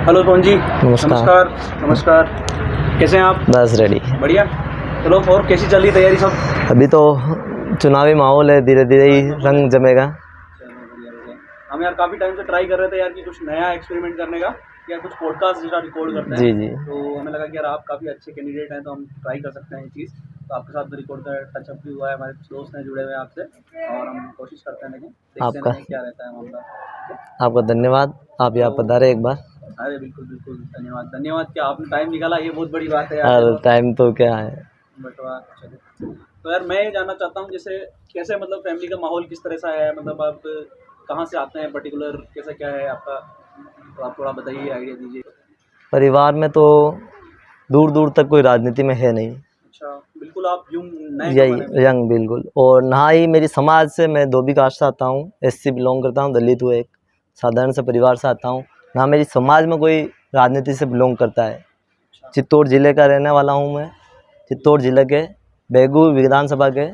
Hello पवन जी। नमस्कार। नमस्कार। नमस्कार। कैसे हैं आप? बस रेडी। बढ़िया। चलो, और कैसी चल रही तैयारी सब? अभी तो चुनावी माहौल है, धीरे धीरे ही रंग जमेगा। चलो, बढ़िया बढ़िया। हम यार काफ़ी टाइम से ट्राई कर रहे थे यार कि कुछ नया एक्सपेरिमेंट करने का, या कुछ पॉडकास्ट जैसा रिकॉर्ड करते हैं। जी जी। तो हमें लगा कि यार आप काफ़ी अच्छे कैंडिडेट हैं, तो हम ट्राई कर सकते हैं ये चीज़। तो आपके साथ रिकॉर्ड का टचअप भी हुआ है, हमारे कुछ दोस्त हैं जुड़े हुए हैं आपसे, और हम कोशिश करते हैं, लेकिन देखते आपका हैं क्या रहता है मामला। आपका धन्यवाद, आप यहाँ पधारे एक बार। अरे बिल्कुल बिल्कुल, धन्यवाद। धन्यवाद क्या, आपने टाइम निकाला, ये बहुत बड़ी बात है यार। और देखो, टाइम तो क्या है। बटवा चलो। तो यार मैं ये जानना चाहता हूँ, जैसे कैसे मतलब फैमिली का माहौल किस तरह सा है, मतलब आप कहाँ से आते हैं, पर्टिकुलर कैसा क्या है आपका, तो आप थोड़ा बताइए, आइडिया दीजिए। परिवार में तो दूर दूर तक कोई राजनीति में है नहीं। अच्छा, बिल्कुल आप यूं नए जमाने में। यही यंग बिल्कुल। और ना ही मेरी समाज से, मैं धोबी कास्ट से आता हूँ, एससी बिलोंग करता हूँ, दलित हूँ, एक साधारण से परिवार से आता हूँ। ना मेरी समाज में कोई राजनीति से बिलोंग करता है। अच्छा चित्तौड़ जिले का रहने वाला हूँ मैं। चित्तौड़ जिले के बेगू विधानसभा के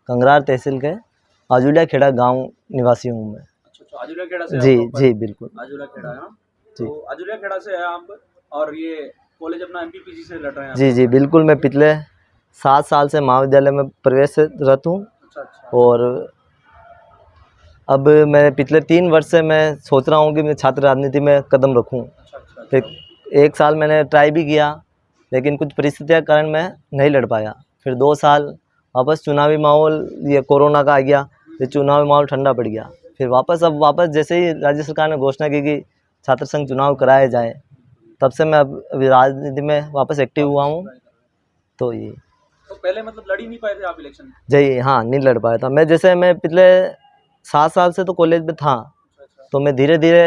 कंगरार तहसील के आजुलिया खेड़ा गांव निवासी हूँ मैं। अच्छा। अच्छा, आजुलिया खेड़ा से जी आप proper? जी बिल्कुल। आजुलिया खेड़ा है ना? जी तो आजुलिया खेड़ा से है आप, और ये कॉलेज अपना एमपीपीसी से लड़ रहे हैं आप? जी जी बिल्कुल। मैं पिछले 7 साल से महाविद्यालय में प्रवेशरत हूँ। अच्छा अच्छा। और अब मैं पिछले 3 वर्ष से मैं सोच रहा हूँ कि मैं छात्र राजनीति में कदम रखूँ। अच्छा अच्छा फिर अच्छा। 1 साल मैंने ट्राई भी किया, लेकिन कुछ परिस्थितियों के कारण मैं नहीं लड़ पाया। फिर 2 साल वापस चुनावी माहौल, ये कोरोना का आ गया, फिर चुनावी माहौल ठंडा पड़ गया। फिर वापस जैसे ही राज्य सरकार ने घोषणा की कि छात्र संघ चुनाव कराए जाएँ, तब से मैं अब अभी राजनीति में वापस एक्टिव हुआ हूँ। तो ये तो पहले मतलब लड़ ही नहीं पाए थे आप इलेक्शन? जी हाँ, नहीं लड़ पाया था मैं। जैसे मैं पिछले 7 साल से तो कॉलेज में था, अच्छा अच्छा। तो मैं धीरे धीरे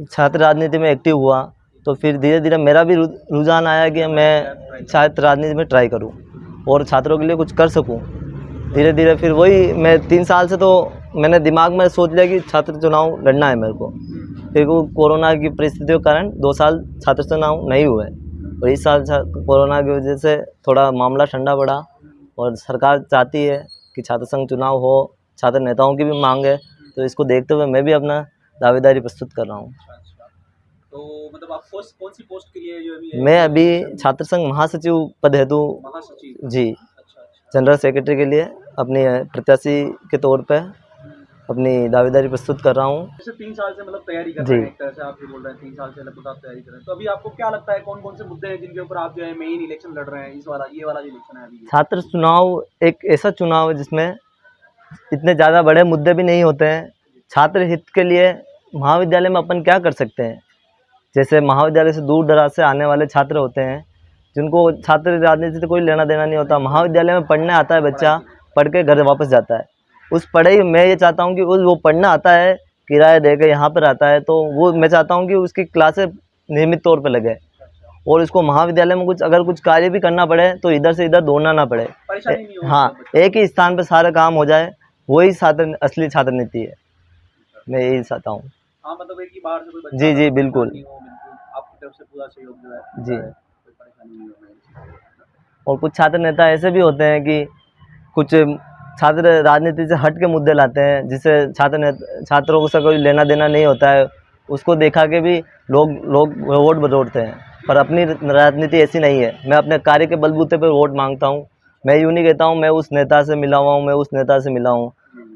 छात्र राजनीति में एक्टिव हुआ। तो फिर धीरे धीरे मेरा भी रुझान आया कि मैं छात्र राजनीति में ट्राई करूं और छात्रों के लिए कुछ कर सकूं। धीरे धीरे फिर वही मैं 3 साल से तो मैंने दिमाग में सोच लिया कि छात्र चुनाव लड़ना है मेरे को। फिर वो कोरोना की परिस्थितियों के कारण 2 साल छात्र चुनाव नहीं हुए, और इस साल कोरोना की वजह से थोड़ा मामला ठंडा पड़ा, और सरकार चाहती है कि छात्र संघ चुनाव हो, छात्र नेताओं की भी मांग है। तो इसको देखते हुए मैं भी अपना दावेदारी प्रस्तुत कर रहा हूँ। अच्छा अच्छा। तो मतलब आप कौन सी पोस्ट के लिए जो अभी है? मैं अभी छात्र संघ महासचिव पद हेतु महासचिव। जी अच्छा अच्छा। जनरल सेक्रेटरी के लिए अपनी प्रत्याशी के तौर पे अपनी दावेदारी प्रस्तुत कर रहा हूँ। जैसे 3 साल से मतलब तैयारी कर जी। रहे हैं, एक तरह से आप ये बोल रहे हैं 3 साल से लगभग आप तैयारी कर रहे हैं, तो अभी आपको क्या लगता है कौन कौन से मुद्दे हैं जिनके ऊपर आप जो है मेन इलेक्शन लड़ रहे हैं, इस वाला ये वाला जो इलेक्शन है अभी? छात्र चुनाव एक ऐसा चुनाव है जिसमें इतने ज़्यादा बड़े मुद्दे भी नहीं होते हैं। छात्र हित के लिए महाविद्यालय में अपन क्या कर सकते हैं। जैसे महाविद्यालय से दूर दराज से आने वाले छात्र होते हैं, जिनको छात्र राजनीति से कोई लेना देना नहीं होता। महाविद्यालय में पढ़ने आता है बच्चा, पढ़ के घर वापस जाता है। उस पढ़ाई मैं ये चाहता हूँ कि वो पढ़ना आता है, किराया दे के यहाँ पर आता है, तो वो मैं चाहता हूँ कि उसकी क्लासें नियमित तौर पर लगे, और इसको महाविद्यालय में अगर कुछ कार्य भी करना पड़े तो इधर से इधर दौड़ना ना पड़े। परेशानी नहीं हो। हाँ, एक ही स्थान पर सारा काम हो जाए, वही छात्र असली छात्र नीति है। मैं यही चाहता हूँ। हाँ, मतलब एक ही बाहर से कोई बच्चा जी जी अगर बिल्कुल। नहीं हो, बिल्कुल आपकी तरफ से पूरा सहयोग जो है जी। कोई परेशानी नहीं होगी। और कुछ छात्र नेता ऐसे भी होते हैं कि कुछ छात्र राजनीति से हट के मुद्दे लाते हैं, जिससे छात्रों से कोई लेना देना नहीं होता है। उसको देखा के भी लोग वोट बटोरते हैं, पर अपनी राजनीति ऐसी नहीं है। मैं अपने कार्य के बलबूते पर वोट मांगता हूँ। मैं यूँ नहीं कहता हूँ मैं उस नेता से मिला हुआ हूँ, मैं उस नेता से मिला हूँ।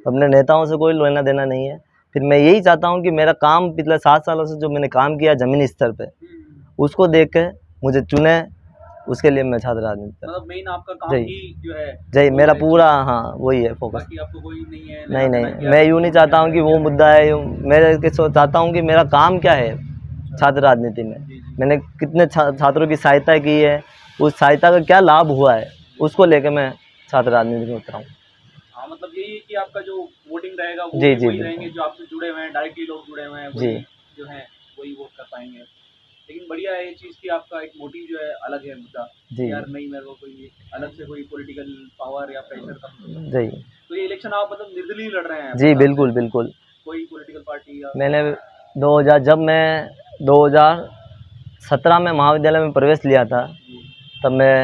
अपने नेताओं से कोई लेना देना नहीं है। फिर मैं यही चाहता हूँ कि मेरा काम पिछले 7 सालों से जो मैंने काम किया ज़मीनी स्तर पे, उसको देख के मुझे चुने, उसके लिए मैं छात्र राजनीति। मतलब मेन आपका काम ही जो है जी वो मेरा है, पूरा हाँ वही है फोकस। बाकी आपको कोई नहीं है नहीं लेना देना नहीं, क्या मैं है, यूँ नहीं चाहता हूँ कि वो मुद्दा है। मैं चाहता हूँ कि मेरा काम क्या है छात्र राजनीति में। मैंने कितने छात्रों की सहायता की है, उस सहायता का क्या लाभ हुआ है, उसको लेकर मैं छात्र राजनीति में उतरा हूँ। हाँ, मतलब यही है कि आपका जो वोटिंग रहेगा वो जी भी जी वही बिल्कुल। रहेंगे जो आपसे जुड़े हुए हैं, डायरेक्टली लोग जुड़े हुए हैं, जी वही जो हैं वही वोट कर पाएंगे। लेकिन बढ़िया है ये चीज़ कि आपका एक मोटिव जो है अलग है मुद्दा, जी यार नहीं मेरे को कोई अलग से कोई पॉलिटिकल पावर या प्रेशर का। जी तो ये इलेक्शन आप मतलब निर्दलीय लड़ रहे हैं? जी बिल्कुल बिल्कुल। कोई पॉलिटिकल पार्टी या? मैंने 2000 जब मैं 2017 में महाविद्यालय में प्रवेश लिया था, तब मैं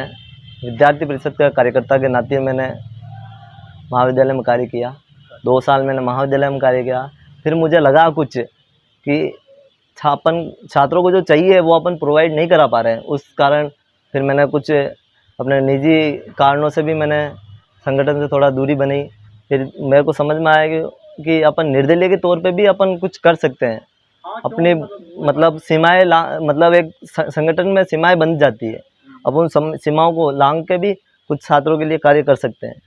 विद्यार्थी परिषद का कार्यकर्ता के नाते मैंने महाविद्यालय में कार्य किया। 2 साल मैंने महाविद्यालय में कार्य किया। फिर मुझे लगा कुछ कि अपन छात्रों को जो चाहिए वो अपन प्रोवाइड नहीं करा पा रहे हैं, उस कारण फिर मैंने कुछ अपने निजी कारणों से भी मैंने संगठन से थोड़ा दूरी बनाई। फिर मेरे को समझ में आया कि अपन निर्दलीय के तौर पे भी अपन कुछ कर सकते हैं। हाँ, क्यों अपने मतलब सीमाएं मतलब एक संगठन में सीमाएं बन जाती है, अब उन सीमाओं को लांघ के भी कुछ छात्रों के लिए कार्य कर सकते हैं।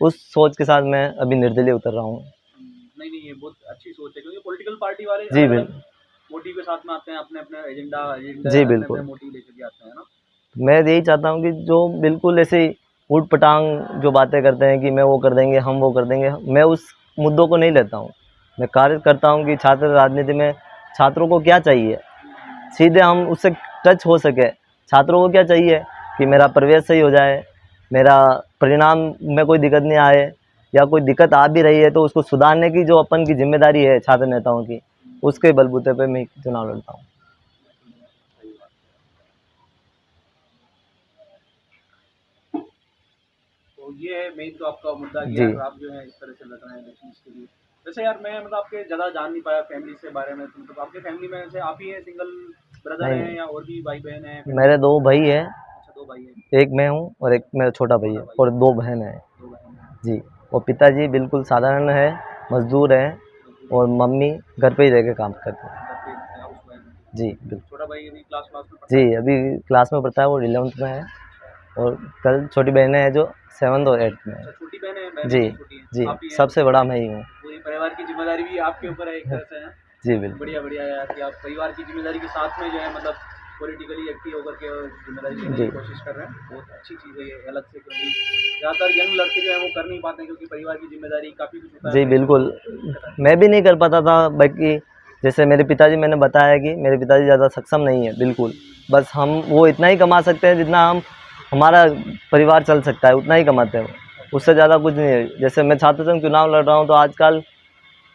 उस सोच के साथ मैं अभी निर्दलीय उतर रहा हूँ। नहीं नहीं, ये बहुत अच्छी सोच है, क्योंकि पॉलिटिकल पार्टी वाले जी बिल्कुल, मोटिव के साथ में आते हैं, अपने अपने एजेंडा जी बिल्कुल। मोटिव लेकर के आते हैं ना। मैं यही चाहता हूँ कि जो बिल्कुल ऐसे ऊट पटांग जो बातें करते हैं कि मैं वो कर देंगे, हम वो कर देंगे, मैं उस मुद्दों को नहीं लेता हूँ। मैं कार्य करता हूँ कि छात्र राजनीति में छात्रों को क्या चाहिए, सीधे हम उससे टच हो सके। छात्रों को क्या चाहिए कि मेरा प्रवेश सही हो जाए, मेरा परिणाम में कोई दिक्कत नहीं आए, या कोई दिक्कत आ भी रही है तो उसको सुधारने की जो अपन की जिम्मेदारी है छात्र नेताओं की, उसके बलबूते पे मैं चुनाव लड़ता हूँ। तो ये है मेन तो आपका मुद्दा कि जी। यार आप जो है इस तरह से लड़ रहे हैं इलेक्शन के लिए। वैसे यार मैं मतलब आपके ज़्यादा जान नहीं पाया फैमिली से बारे में, तो मतलब आपके फैमिली में से आप ही हैं, सिंगल ब्रदर नहीं, हैं या और भी भाई बहन हैं? मेरे 2 भाई हैं, अच्छा, 2 भाई हैं। एक मैं हूँ और एक मेरा छोटा भाई है, और 2 बहन हैं। 2 बहन हैं। जी, और पिताजी बिल्कुल साधारण है, मजदूर हैं, और मम्मी घर पे ही रह के काम करते हैं। घर पे रहते हैं, हाउसवाइफ हैं। जी बिल्कुल। छोटा भाई अभी क्लास में पढ़ता है? जी, अभी क्लास में पढ़ता है, वो 11th में है, और कल छोटी बहनें हैं जो 7th और 8th में है। अच्छा, छोटी बहन है, बहन जी, भी छोटी है, जी, आप ही हैं? सबसे बड़ा मैं ही हूँ। पूरी परिवार की जिम्मेदारी भी आपके ऊपर है एक तरह से, है? जी बिल्कुल। बढ़िया बढ़िया यार कि आप परिवार की जिम्मेदारी के साथ में जो है मतलब पॉलिटिकली एक्टिव होकर के जिम्मेदारी लेने जी। की कोशिश कर रहे हैं। बहुत अच्छी चीज़ है ये अलग से, क्योंकि ज़्यादातर यंग लड़के जो है वो कर नहीं पाते हैं, क्योंकि परिवार की जिम्मेदारी काफ़ी कुछ होता है। जी बिल्कुल, मैं भी नहीं कर पाता था, बाकी जैसे मेरे पिताजी, मैंने बताया कि मेरे पिताजी ज़्यादा सक्षम नहीं है बिल्कुल, बस हम वो इतना ही कमा सकते हैं जितना हमारा परिवार चल सकता है, उतना ही कमाते हैं, उससे ज़्यादा कुछ नहीं है। जैसे मैं छात्र संघ चुनाव लड़ रहा हूँ तो आजकल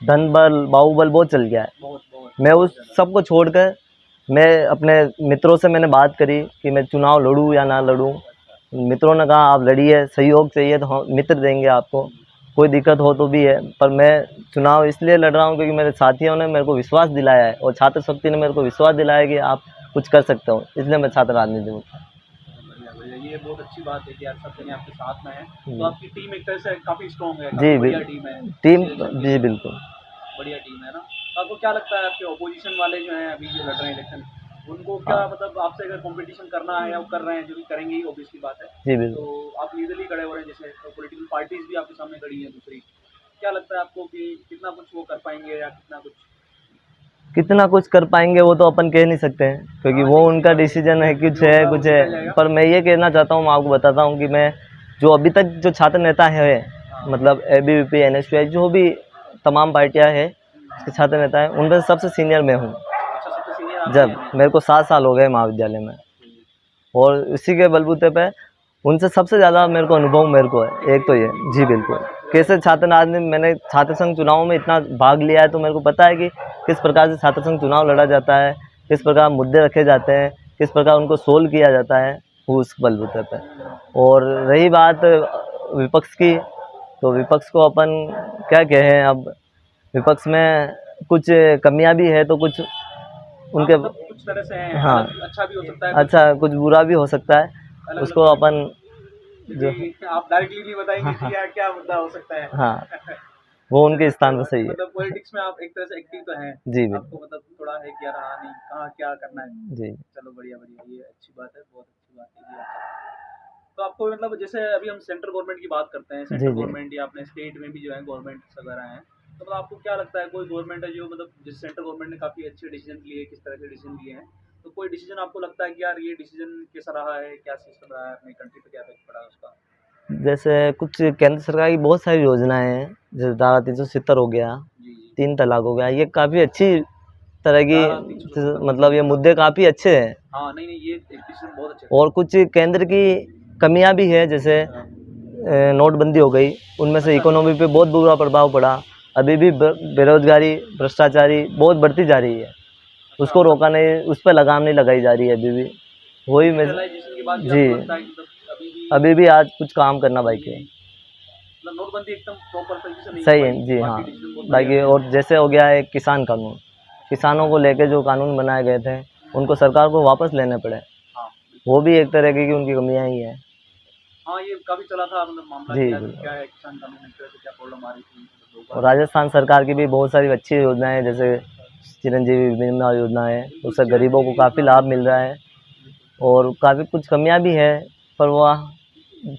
धन बल बाहुबल बहुत चल गया है। बहुत बहुत मैं उस सब को छोड़कर मैं अपने मित्रों से मैंने बात करी कि मैं चुनाव लड़ूं या ना लड़ूं। मित्रों ने कहा आप लड़िए, सहयोग चाहिए तो हम मित्र देंगे आपको, कोई दिक्कत हो तो भी है। पर मैं चुनाव इसलिए लड़ रहा हूं क्योंकि मेरे साथियों ने मेरे को विश्वास दिलाया है, और छात्र शक्ति ने मेरे को विश्वास दिलाया है कि आप कुछ कर सकते हो, इसलिए मैं छात्र राजनीति में। बढ़िया बढ़िया, ये बहुत अच्छी बात है कि यार सब जने आपके साथ में है, तो आपकी टीम एक तरह से काफ़ी स्ट्रॉन्ग है, जी काफ़ी बढ़िया टीम है। टीम, जी बिल्कुल। बढ़िया टीम है ना। तो आपको क्या लगता है आपके ऑपोजिशन वाले जो हैं अभी जो लड़ रहे हैं इलेक्शन, उनको क्या मतलब आपसे अगर कंपटीशन करना है या वो कर रहे हैं, जो भी करेंगे ही ऑब्वियसली बात है, जी बिल्कुल। तो आप लीगली खड़े हो रहे हैं, जैसे तो पॉलिटिकल पार्टीज भी आपके सामने खड़ी हैं दूसरी, क्या लगता है आपको कि कितना कुछ वो कर पाएंगे या कितना कुछ कर पाएंगे वो तो अपन कह नहीं सकते हैं, क्योंकि वो उनका डिसीजन है, कुछ है। पर मैं ये कहना चाहता हूँ, मैं आपको बताता हूँ कि मैं जो अभी तक जो छात्र नेता है, मतलब ABVP NSPI जो भी तमाम पार्टियां हैं उसके छात्र नेता हैं, उनमें सबसे सीनियर मैं हूँ। अच्छा सबसे सीनियर आप जब हैं? मेरे को 7 साल हो गए महाविद्यालय में, और इसी के बलबूते पे उनसे सबसे ज़्यादा मेरे को अनुभव मेरे को है, एक तो ये। जी बिल्कुल। कैसे छात्र राजनीति, मैंने छात्र संघ चुनाव में इतना भाग लिया है तो मेरे को पता है कि किस प्रकार से छात्र संघ चुनाव लड़ा जाता है, किस प्रकार मुद्दे रखे जाते हैं, किस प्रकार उनको सोल्व किया जाता है, वो उस बलबूते पे। और रही बात विपक्ष की, तो विपक्ष को अपन क्या कहें, अब विपक्ष में कुछ कमियां भी है तो कुछ उनके मतलब कुछ तरह से हैं, हाँ, अलग अच्छा भी हो सकता है, अच्छा कुछ बुरा भी हो सकता है, अलग उसको अलग अपन जो आप डायरेक्टली नहीं बताएंगे कि यार क्या मुद्दा हो सकता है। हाँ, वो उनके स्थान पर सही है। मतलब पॉलिटिक्स में आप एक तरह से एक्टिव तो हैं, जी बिल्कुल। आपको मतलब थोड़ा है कि यार हाँ नहीं कहाँ क्या करना है। जी चलो बढ़िया बढ़िया, ये अच्छी बात है, बहुत अच्छी बात है ये आपका। तो आपको मतलब जैसे अभी हम सेंट्रल गवर्नमेंट की बात करते हैं, सेंट्रल जी गवर्नमेंट या अपने स्टेट में भी जो है गवर्नमेंट वगैरह हैं, तो मतलब आपको क्या लगता है कोई गवर्नमेंट है जो मतलब जिस सेंट्रल गवर्नमेंट ने काफ़ी अच्छे डिसीजन लिए, किस तरह के डिसीजन लिए हैं, तो कोई डिसीजन आपको लगता है कि यार ये डिसीजन कैसा रहा है, क्या सिस्टम रहा है, अपनी कंट्री पे क्या इफेक्ट पड़ा है उसका? जैसे कुछ केंद्र सरकार की बहुत सारी योजनाएं हैं, जैसे धारा 370 हो गया, जी जी। 3 तलाक हो गया, ये काफ़ी अच्छी तरह की, धारा 370 मतलब ये मुद्दे काफ़ी अच्छे हैं। हाँ नहीं नहीं, ये डिसीजन बहुत अच्छे और कुछ केंद्र की कमियां भी है, जैसे नोटबंदी हो गई, उनमें से इकोनॉमी पे बहुत बुरा प्रभाव पड़ा। अभी भी बेरोजगारी, भ्रष्टाचारी बहुत बढ़ती जा रही है, उसको रोका नहीं, उस पर लगाम नहीं लगाई जा रही है अभी भी। वही मैं डिजिटलाइजेशन की बात भी जी, आपको लगता है कि मतलब अभी भी आज कुछ काम करना बाकी है। मतलब नोटबंदी एकदम प्रॉपर तरीके से नहीं सही हो है पाई, जी, बाकी हाँ। डिसीजन बहुत बढ़िया बाकी है। और जैसे हो गया है किसान कानून, किसानों को लेके जो कानून बनाए गए थे उनको सरकार को वापस लेने पड़े, हाँ वो भी एक तरह की उनकी कमियां ही है। हाँ, ये काफ़ी चला था मतलब मामला जी कि यार जी। क्या है किसान कानून एक तरह से क्या प्रॉब्लम आ रही थी लोगों और को। राजस्थान सरकार की भी बहुत सारी अच्छी योजनाएं हैं, जैसे चिरंजीवी बीमा योजना है, उससे गरीबों को काफ़ी लाभ मिल रहा है। और काफ़ी कुछ कमियां भी है, पर वह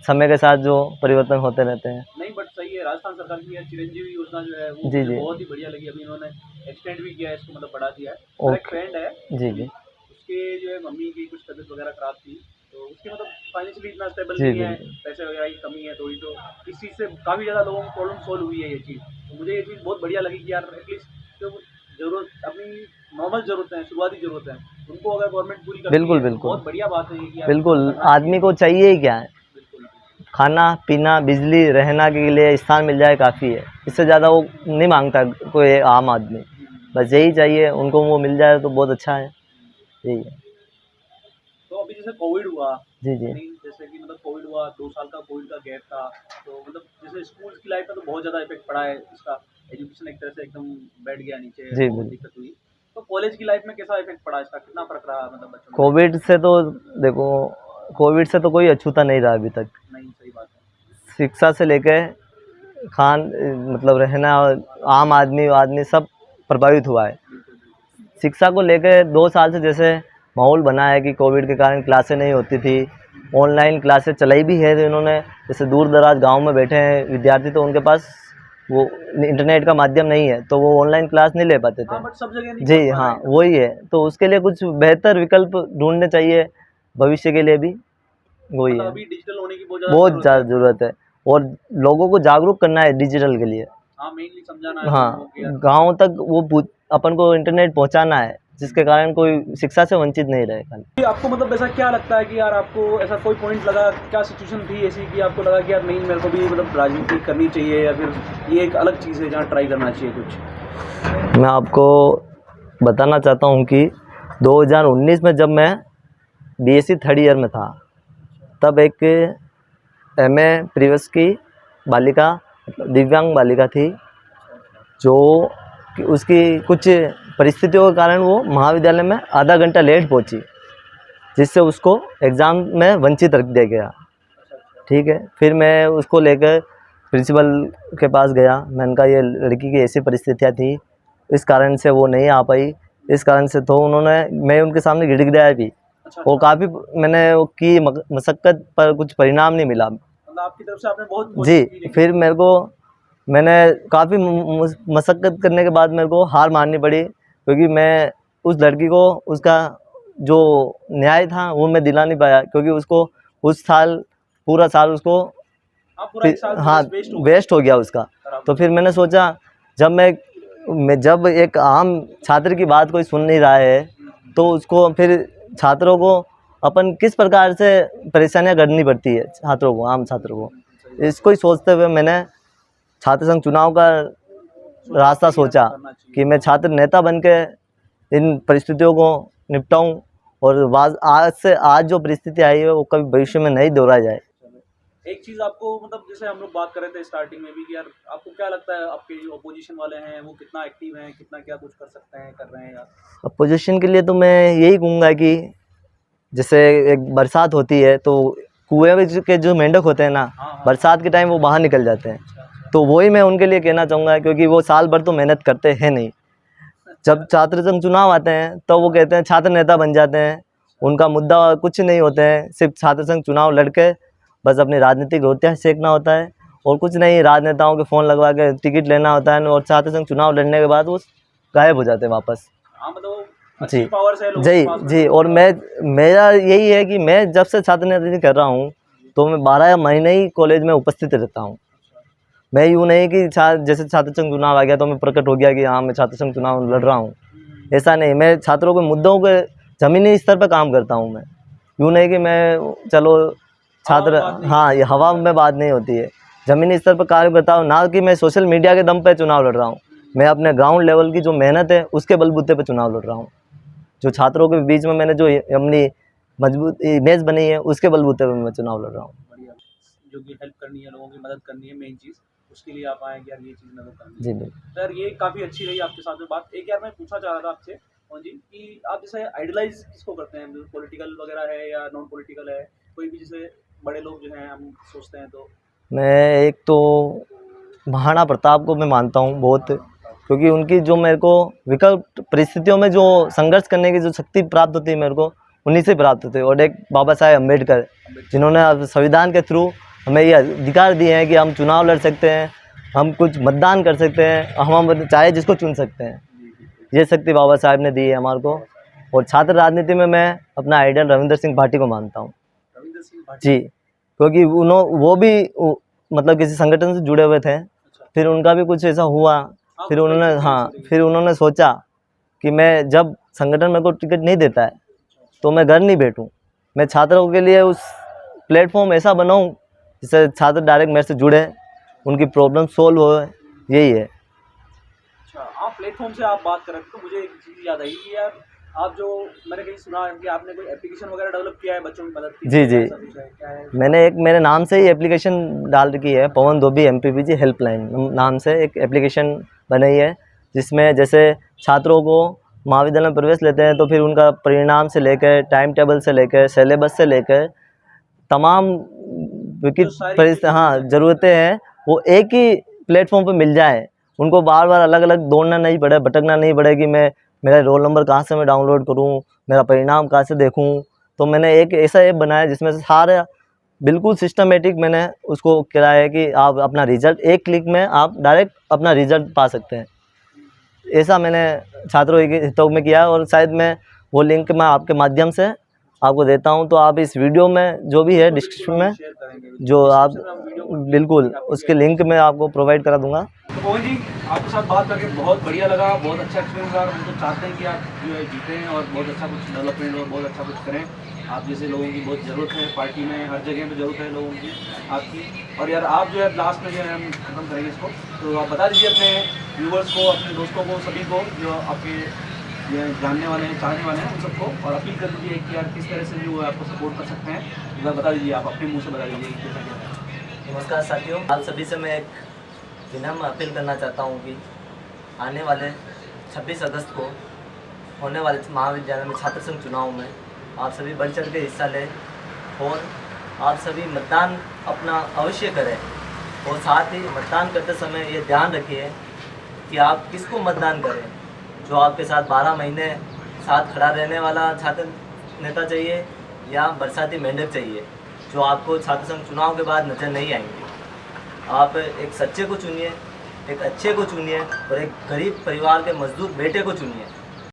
समय के साथ जो परिवर्तन होते रहते हैं। नहीं बट सही है, राजस्थान सरकार की ये चिरंजीवी योजना जो है वो जी मुझे जी। बहुत ही बढ़िया लगी। अभी इन्होंने एक्सटेंड भी किया है इसको, मतलब बढ़ा दिया है। मेरा एक ओके। फ्रेंड है, जी जी। उसके जो है मम्मी की कुछ तबीयत वगैरह खराब थी, तो उसकी मतलब फाइनेंशियली इतना स्टेबल जी नहीं जी। है, पैसे वगैरह की कमी है थोड़ी, तो इस चीज़ से काफ़ी ज़्यादा लोगों को प्रॉब्लम सॉल्व हुई है ये चीज़। तो मुझे ये चीज़ बहुत बढ़िया लगी कि यार एटलीस्ट जो ज़रूरत अपनी नॉर्मल ज़रूरतें हैं, शुरुआती ज़रूरतें हैं, उनको अगर गवर्नमेंट पूरी करती बिल्कुल है तो बिल्कुल। बहुत बढ़िया बात है ये कि यार बिल्कुल, करना आदमी चाहिए। को चाहिए ही क्या है, बिल्कुल बिल्कुल। खाना पीना बिजली रहना के लिए स्थान मिल जाए काफ़ी है, इससे ज़्यादा वो नहीं मांगता कोई आम आदमी। बस यही चाहिए उनको, वो मिल जाए तो बहुत अच्छा है, यही है। तो अभी जैसे कोविड हुआ, जी जी। नहीं जैसे कि मतलब कोविड हुआ, 2 साल का कोविड का गैप था, तो मतलब जैसे स्कूल्स की लाइफ में तो बहुत ज़्यादा इफेक्ट पड़ा है इसका, एजुकेशन एक तरह से एकदम बैठ गया नीचे, जी बहुत बिल्कुल। दिक्कत हुई। तो कॉलेज की लाइफ में कैसा इफेक्ट पड़ा इसका, कितना फ़र्क रहा मतलब बच्चों की लाइफ कोविड से तो देखो, कोविड से तो कोई अछूता नहीं रहा अभी तक। में? नहीं, सही बात है। शिक्षा से लेके खान मतलब रहना, आम आदमी आदमी सब प्रभावित हुआ है। बिल्कुल, बिल्कुल। शिक्षा को लेकर 2 साल से जैसे माहौल बना है कि कोविड के कारण क्लासें नहीं होती थी, ऑनलाइन क्लासेस चलाई भी है, तो इन्होंने जैसे दूर दराज गाँव में बैठे हैं विद्यार्थी, तो उनके पास वो इंटरनेट का माध्यम नहीं है, तो वो ऑनलाइन क्लास नहीं ले पाते थे। हाँ, बट सब जगह नहीं जी पहुँच पा रहा हाँ, है इंटरनेट। वही है, तो उसके लिए कुछ बेहतर विकल्प ढूंढने चाहिए भविष्य के लिए भी, वही मतलब है। अभी डिजिटल होने की बहुत ज़्यादा बहुत ज़रूरत है। ज़्यादा ज़रूरत है, और लोगों को जागरूक करना है डिजिटल के लिए। हाँ, मेनली समझाना है लोगों को हाँ, कि यार गाँव तक वो अपन को इंटरनेट पहुँचाना है, जिसके कारण कोई शिक्षा से वंचित नहीं रहे खाली। कि आपको मतलब ऐसा क्या लगता है कि यार आपको ऐसा कोई पॉइंट लगा, क्या सिचुएशन थी ऐसी कि आपको लगा कि यार नहीं मेरे को भी मतलब राजनीति करनी चाहिए, या फिर ये एक अलग चीज़ है जहाँ ट्राई करना चाहिए कुछ? मैं आपको बताना चाहता हूँ कि 2019 में जब मैं बीएससी थर्ड ईयर में था, तब एक एमए प्रीवियस की बालिका, मतलब दिव्यांग बालिका थी, जो कि उसकी कुछ परिस्थितियों के कारण वो महाविद्यालय में आधा घंटा लेट पहुंची, जिससे उसको एग्ज़ाम में वंचित रख दिया गया। ठीक है, फिर मैं उसको लेकर प्रिंसिपल के पास गया, मैंने कहा ये लड़की की ऐसी परिस्थितियाँ थी, इस कारण से वो नहीं आ पाई, इस कारण से, तो उन्होंने, मैं उनके सामने गिड़गिड़ाया भी, अच्छा और अच्छा, काफ़ी मैंने वो की मशक्क़त, पर कुछ परिणाम नहीं मिला। मतलब आपकी तरफ से आपने बहुत कोशिश की जी, लेकिन। फिर मैंने काफ़ी मशक्क़त करने के बाद मेरे को हार माननी पड़ी, क्योंकि मैं उस लड़की को उसका जो न्याय था वो मैं दिला नहीं पाया, क्योंकि उसको उस साल पूरा साल उसको हाँ, पूरा एक साल हाँ वेस्ट हो गया, वेस्ट हो गया उसका। खराब तो हो फिर मैंने सोचा, जब जब एक आम छात्र की बात कोई सुन नहीं रहा है, गया। तो उसको फिर छात्रों को अपन किस प्रकार से परेशानियां करनी पड़ती है छात्रों को, आम छात्रों को, सही बात इसको ही सोचते हुए मैंने छात्र संघ चुनाव का है। रास्ता कि यार सोचा, करना चाहिए। कि मैं छात्र नेता बन के इन परिस्थितियों को निपटाऊं, और आज जो परिस्थिति आई है वो कभी भविष्य में नहीं दोहराई जाए। चलो। एक चीज़ आपको मतलब जैसे हम लोग बात कर रहे थे स्टार्टिंग में भी कि यार आपको क्या लगता है आपके जो अपोजिशन वाले हैं वो कितना एक्टिव हैं, कितना क्या कुछ कर सकते हैं, कर रहे हैं यार? अपोजिशन के लिए तो मैं यही कहूँगा कि जैसे एक बरसात होती है, तो कुएं में के जो मेंढक होते हैं ना, हाँ हाँ। बरसात के टाइम वो बाहर निकल जाते हैं, अच्छा अच्छा। तो वही मैं उनके लिए कहना चाहूँगा, क्योंकि वो साल भर तो मेहनत करते हैं नहीं, जब छात्र संघ चुनाव आते हैं तो वो कहते हैं छात्र नेता बन जाते हैं, उनका मुद्दा कुछ नहीं होते हैं, सिर्फ छात्र संघ चुनाव लड़के बस अपनी राजनीतिक रोटियाँ सेकना होता है, और कुछ नहीं, राजनेताओं के फ़ोन लगवा के टिकट लेना होता है, और छात्र संघ चुनाव लड़ने के बाद वो गायब हो जाते हैं वापस। हाँ, मतलब जी अच्छी पावर्स है लोगों के जी पास में जी। तो और थोड़ा। मेरा यही है कि मैं जब से छात्र राजनीति कर रहा हूँ, तो मैं 12 महीने ही कॉलेज में उपस्थित रहता हूँ। मैं यूँ नहीं कि जैसे छात्र संघ चुनाव आ गया तो मैं प्रकट हो गया कि हाँ मैं छात्र संघ चुनाव लड़ रहा हूँ, ऐसा नहीं। मैं छात्रों के मुद्दों के ज़मीनी स्तर पर काम करता हूँ। मैं यूँ नहीं कि मैं चलो हवा में छात्र, बात नहीं हाँ करते ये हो। हवा में बात नहीं होती है, ज़मीनी स्तर पर कार्य करता हूँ, ना कि मैं सोशल मीडिया के दम पे चुनाव लड़ रहा हूँ। मैं अपने ग्राउंड लेवल की जो मेहनत है उसके बलबूते पे चुनाव लड़ रहा हूँ। जो छात्रों के बीच में मैंने जो अपनी मजबूत इमेज बनी है उसके बलबूते पे मैं चुनाव लड़ रहा हूँ। बढ़िया, जो कि हेल्प करनी है, लोगों की मदद करनी है मेन चीज़। उसके लिए आप आए कि यार ये चीज़ नजर करनी जी है। बिल्कुल। तो यार ये काफ़ी अच्छी रही आपके साथ में बात। एक यार मैं पूछना चाह रहा था आपसे मोहन जी कि आप जैसे आइडलाइज किसको करते हैं, पॉलिटिकल वगैरह है या नॉन पॉलिटिकल है, कोई भी जैसे बड़े लोग जो हैं हम सोचते हैं तो? मैं एक तो महाराणा प्रताप को मैं मानता हूँ बहुत, क्योंकि उनकी जो मेरे को विकल्प परिस्थितियों में जो संघर्ष करने की जो शक्ति प्राप्त होती है मेरे को, उन्हीं से प्राप्त होती है। और एक बाबा साहेब अम्बेडकर, जिन्होंने अब संविधान के थ्रू हमें ये अधिकार दिए हैं कि हम चुनाव लड़ सकते हैं, हम कुछ मतदान कर सकते हैं, हम चाहे जिसको चुन सकते हैं। ये शक्ति बाबा साहेब ने दी है हमारे को। और छात्र राजनीति में मैं अपना आइडियल रविंद्र सिंह भाटी को मानता हूँ। रविंद्र सिंह भाटी? जी, क्योंकि वो भी मतलब किसी संगठन से जुड़े हुए थे, फिर उनका भी कुछ ऐसा हुआ, फिर उन्होंने सोचा कि मैं जब संगठन मेरे को टिकट नहीं देता है तो मैं घर नहीं बैठूं, मैं छात्रों के लिए उस प्लेटफॉर्म ऐसा बनाऊं जिससे छात्र डायरेक्ट मेरे से जुड़े, उनकी प्रॉब्लम सोल्व हो, यही है। अच्छा, आप प्लेटफॉर्म से आप बात कर रहे थे तो मुझे एक चीज़ याद आई कि यार आप जो मैंने कहीं सुना है कि आपने कोई एप्लीकेशन वगैरह डेवलप किया है बच्चों की मदद के लिए, जी ऐसा कुछ है क्या है? मैंने एक मेरे नाम से ही एप्लीकेशन डाल रखी है, पवन धोबी MPPG हेल्पलाइन नाम से एक एप्लीकेशन बनाई है, जिसमें जैसे छात्रों को महाविद्यालय में प्रवेश लेते हैं तो फिर उनका परिणाम से लेकर, टाइम टेबल से लेकर, सिलेबस से लेकर तमाम ज़रूरतें हैं वो एक ही प्लेटफॉर्म पे मिल जाए, उनको बार बार अलग अलग दौड़ना नहीं पड़े, भटकना नहीं पड़े कि मेरा रोल नंबर कहाँ से मैं डाउनलोड करूँ, मेरा परिणाम कहाँ से देखूँ। तो मैंने एक ऐसा ऐप बनाया जिसमें से सारे बिल्कुल सिस्टमेटिक मैंने उसको किया है कि आप अपना रिज़ल्ट एक क्लिक में आप डायरेक्ट अपना रिज़ल्ट पा सकते हैं। ऐसा मैंने छात्रों के हितों में किया, और शायद मैं वो लिंक मैं आपके माध्यम से आपको देता हूं, तो आप इस वीडियो में जो भी है डिस्क्रिप्शन में जो आप बिल्कुल उसके लिंक मैं आपको प्रोवाइड करा दूंगा। तो मोहन जी आपके साथ बात करके बहुत बढ़िया लगा, बहुत अच्छा एक्सपीरियंस रहा। हम तो चाहते हैं कि आप जो है जीतें और बहुत अच्छा कुछ डेवलपमेंट और बहुत अच्छा कुछ करें। आप जैसे लोगों की बहुत ज़रूरत है पार्टी में, हर जगह पे ज़रूरत है लोगों की आपकी। और यार आप जो है लास्ट में जो है हम खत्म करेंगे इसको, तो आप बता दीजिए अपने व्यूवर्स को, अपने दोस्तों को, सभी को जो आपके जानने वाले हैं, चाहने वाले हैं, उन सबको, और अपील कर दीजिए कि यार किस तरह से जो है आपको सपोर्ट कर सकते हैं। एक बार बता दीजिए, आप अपने मुँह से बता दीजिए कि कैसा क्या है। नमस्कार साथियों, आप सभी से मैं एक विनम्र अपील करना चाहता हूँ कि आने वाले 26 अगस्त को होने वाले महाविद्यालय में छात्र संघ चुनाव में आप सभी बढ़ चढ़ के हिस्सा लें, और आप सभी मतदान अपना अवश्य करें। और साथ ही मतदान करते समय ये ध्यान रखिए कि आप किसको मतदान करें, जो आपके साथ 12 महीने साथ खड़ा रहने वाला छात्र नेता चाहिए, या बरसाती मेंढक चाहिए जो आपको छात्र संघ चुनाव के बाद नज़र नहीं आएंगे। आप एक सच्चे को चुनिए, एक अच्छे को चुनिए, और एक गरीब परिवार के मजदूर बेटे को चुनिए।